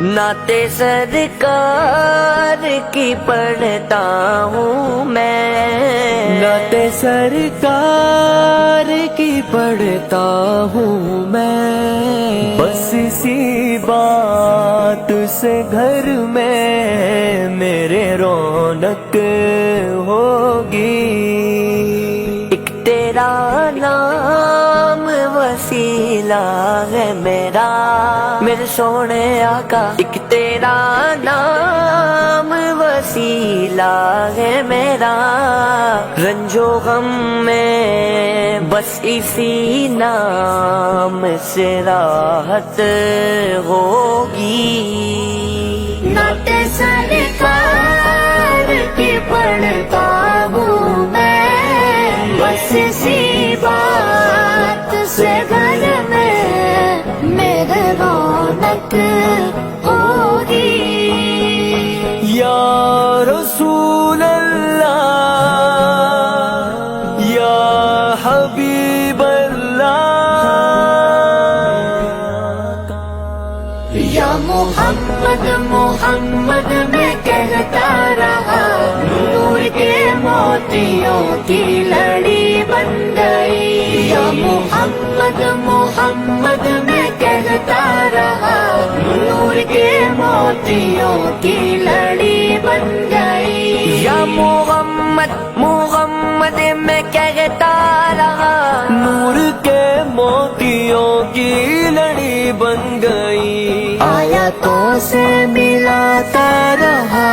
नाते सरकार की पढ़ता हूँ मैं, नाते सरकार की पढ़ता हूँ मैं। बस इसी बात से घर में मेरे रौनक होगी। एक तेरा नाम वसीला है मेरा, मेरे सोने आका। एक तेरा नाम वसीला है मेरा, रंजो गम में बस इसी नाम से राहत होगी। नाते सरकार की पढ़ता हूँ मैं, बस इसी बात से घर में मेरे रौनक होगी। या रसूल अल्लाह, या हबीब अल्लाह, या मोहम्मद मोहम्मद मैं कहता रहा, नूर के मोतियों की लड़ी बन गई। या मोहम्मद मोहम्मद मैं कहता रहा, नूर के मोतियों की लड़ी बन गई। या मोहम्मद मोहम्मद मैं कहता रहा, नूर के मोतियों की लड़ी बन गई। आयतों से मिलाता रहा,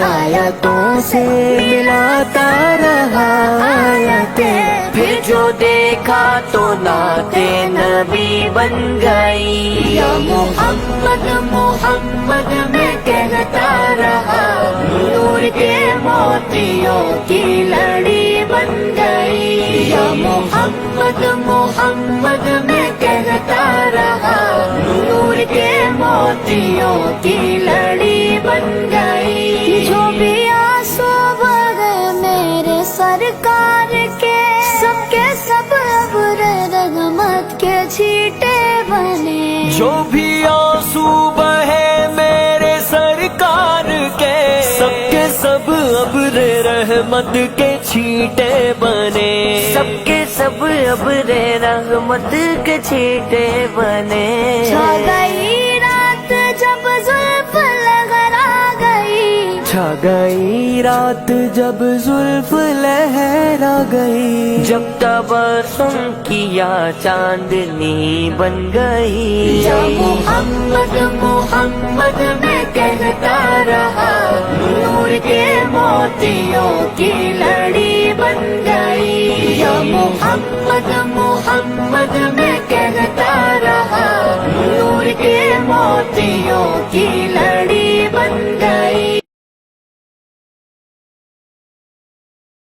आयतों से मिलाता रहा आयतें। फिर जो देखा तो नाते नबी बन गई। या मोहम्मद मोहम्मद मैं कहता रहा, नूर के मोतियों की लड़ी बन गई। या मोहम्मद मोहम्मद मैं कहता रहा, नूर के मोतियों की लड़ी बन गई। जो भी आंसू बहे मेरे सरकार के, सबके सब अब रहमत के छींटे बने। जो भी आंसू बहे मेरे सरकार के, सबके सब अब्र रहमत के छींटे बने। सबके सब अब्रे रहमत के छींटे बने। छा गई रात जब जुल्फ लहरा गई, छा गई रात जब जुल्फ लहरा गई। जब तबस्सुम किया चांदनी बन गई। या मोहम्मद मोहम्मद मैं कहता रहा, नूर के मोतियों की लड़ी बन गई। या मोहम्मद मोहम्मद मैं कहता रहा, नूर के मोतियों की